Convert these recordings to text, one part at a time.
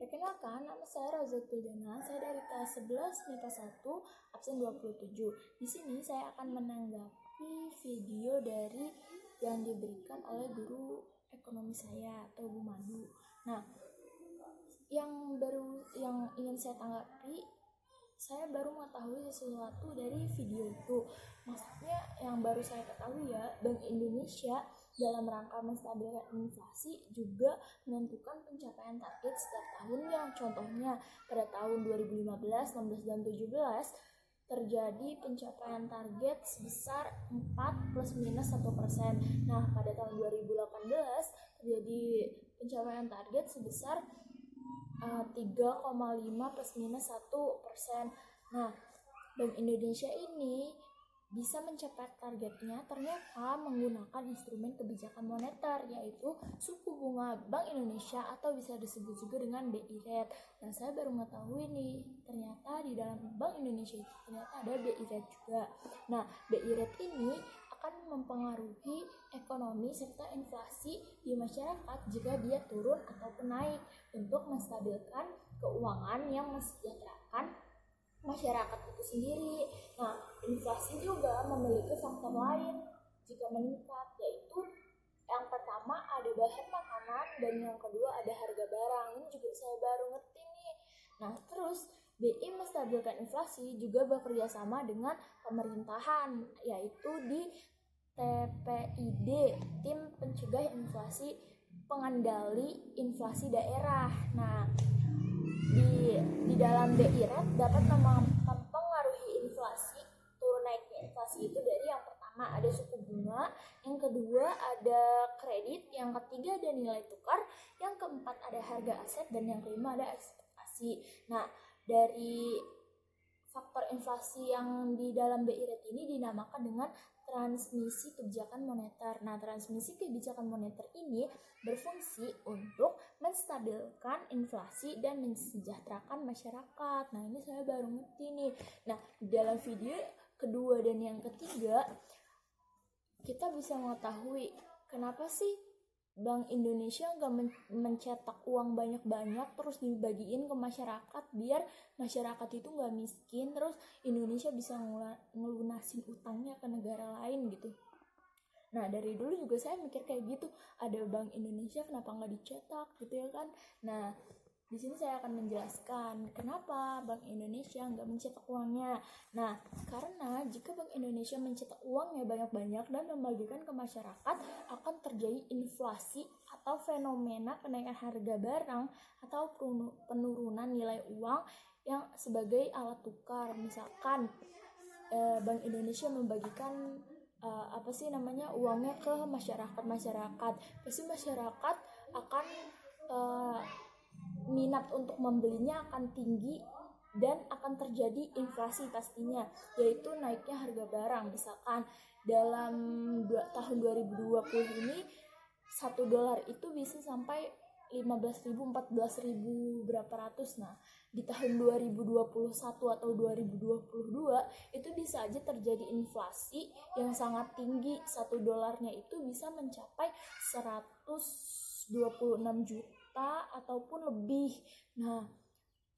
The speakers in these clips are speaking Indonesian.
Perkenalkan, nama saya Rozatul Dana. Saya dari kelas 11 MIPA 1, absen 27. Di sini saya akan menanggapi video dari yang diberikan oleh guru ekonomi saya atau Bu Madu. Nah, yang ingin saya tanggapi, saya baru mengetahui sesuatu dari video itu. Maksudnya yang baru saya ketahui ya, Bank Indonesia dalam rangka menstabilkan inflasi juga menentukan pencapaian target setiap tahunnya. Contohnya pada tahun 2015, 16, dan 17 terjadi pencapaian target sebesar 4 plus minus 1%. Nah, pada tahun 2018 terjadi pencapaian target sebesar 3,5 plus minus 1%. Nah, Bank Indonesia ini bisa mencapai targetnya ternyata menggunakan instrumen kebijakan moneter, yaitu suku bunga Bank Indonesia atau bisa disebut juga dengan BI Rate. Nah, saya baru mengetahui nih, ternyata di dalam Bank Indonesia itu ternyata ada BI Rate juga. Nah, BI Rate ini akan mempengaruhi ekonomi serta inflasi di masyarakat jika dia turun ataupun naik untuk menstabilkan keuangan yang mensejahterakan masyarakat itu sendiri. Nah, inflasi juga memiliki faktor lain jika meningkat, yaitu yang pertama ada bahan makanan dan yang kedua ada harga barang. Ini juga saya baru ngerti nih. Nah, terus BI menstabilkan inflasi juga bekerja sama dengan pemerintahan, yaitu di TPID, Tim Pencegah Inflasi Pengendali Inflasi Daerah. Nah, di dalam BI Rate dapat mempengaruhi inflasi. Turun naiknya inflasi itu dari yang pertama ada suku bunga, yang kedua ada kredit, yang ketiga ada nilai tukar, yang keempat ada harga aset, dan yang kelima ada ekspektasi. Nah, dari faktor inflasi yang di dalam BI Rate ini dinamakan dengan transmisi kebijakan moneter. Nah, transmisi kebijakan moneter ini berfungsi untuk menstabilkan inflasi dan mensejahterakan masyarakat. Nah, ini saya baru ngerti nih. Nah, di dalam video kedua dan yang ketiga, kita bisa mengetahui kenapa sih Bank Indonesia nggak mencetak uang banyak-banyak terus dibagiin ke masyarakat biar masyarakat itu nggak miskin, terus Indonesia bisa ngelunasin utangnya ke negara lain gitu. Nah, dari dulu juga saya mikir kayak gitu, ada Bank Indonesia kenapa nggak dicetak gitu ya kan. Nah, di sini saya akan menjelaskan kenapa Bank Indonesia nggak mencetak uangnya. Nah, karena jika Bank Indonesia mencetak uangnya banyak-banyak dan membagikan ke masyarakat, akan terjadi inflasi atau fenomena kenaikan harga barang atau penurunan nilai uang yang sebagai alat tukar. Misalkan Bank Indonesia membagikan uangnya ke masyarakat, pasti masyarakat akan minat untuk membelinya akan tinggi dan akan terjadi inflasi pastinya, yaitu naiknya harga barang. Misalkan dalam tahun 2020 ini $1 itu bisa sampai 15.000, 14.000 berapa ratus. Nah, di tahun 2021 atau 2022 itu bisa aja terjadi inflasi yang sangat tinggi. $1 itu bisa mencapai 126 juta ataupun lebih. Nah,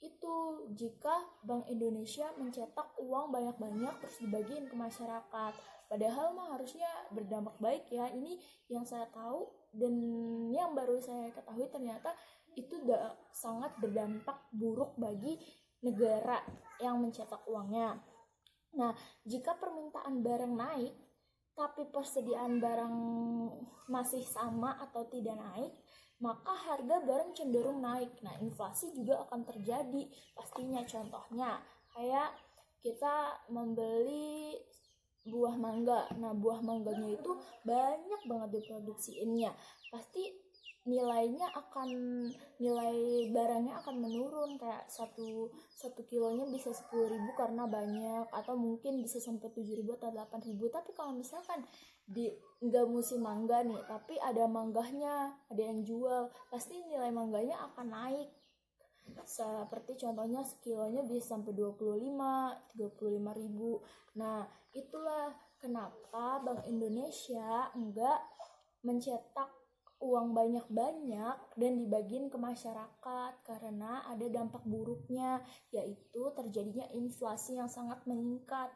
itu jika Bank Indonesia mencetak uang banyak-banyak terus dibagiin ke masyarakat. Padahal mah harusnya berdampak baik ya. Ini yang saya tahu dan yang baru saya ketahui, ternyata itu sangat berdampak buruk bagi negara yang mencetak uangnya. Nah, jika permintaan barang naik tapi persediaan barang masih sama atau tidak naik, maka harga barang cenderung naik. Nah, inflasi juga akan terjadi pastinya. Contohnya kayak kita membeli buah mangga. Nah, buah mangganya itu banyak banget diproduksiinnya. Pasti nilai barangnya akan menurun, kayak satu kilonya bisa 10.000 karena banyak, atau mungkin bisa sampai 7.000 atau 8.000. Tapi kalau misalkan nggak musim mangga nih, tapi ada mangganya, ada yang jual, pasti nilai mangganya akan naik. Seperti contohnya sekilonya bisa sampai 25-35.000. Nah, itulah kenapa Bank Indonesia enggak mencetak uang banyak-banyak dan dibagiin ke masyarakat karena ada dampak buruknya, yaitu terjadinya inflasi yang sangat meningkat.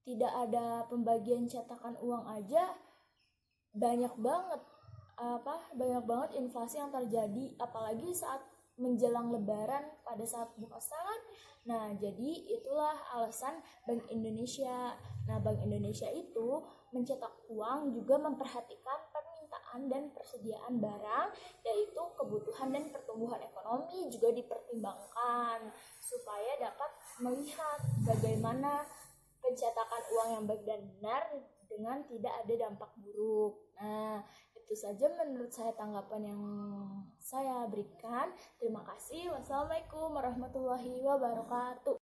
Tidak ada pembagian cetakan uang aja, banyak banget inflasi yang terjadi, apalagi saat menjelang lebaran pada saat buka tangan. Nah, jadi itulah alasan Bank Indonesia. Nah, Bank Indonesia itu mencetak uang juga memperhatikan permintaan dan persediaan barang, yaitu kebutuhan dan pertumbuhan ekonomi juga dipertimbangkan supaya dapat melihat bagaimana pencetakan uang yang baik dan benar dengan tidak ada dampak buruk. Nah, itu saja menurut saya tanggapan yang saya berikan. Terima kasih. Wassalamualaikum warahmatullahi wabarakatuh.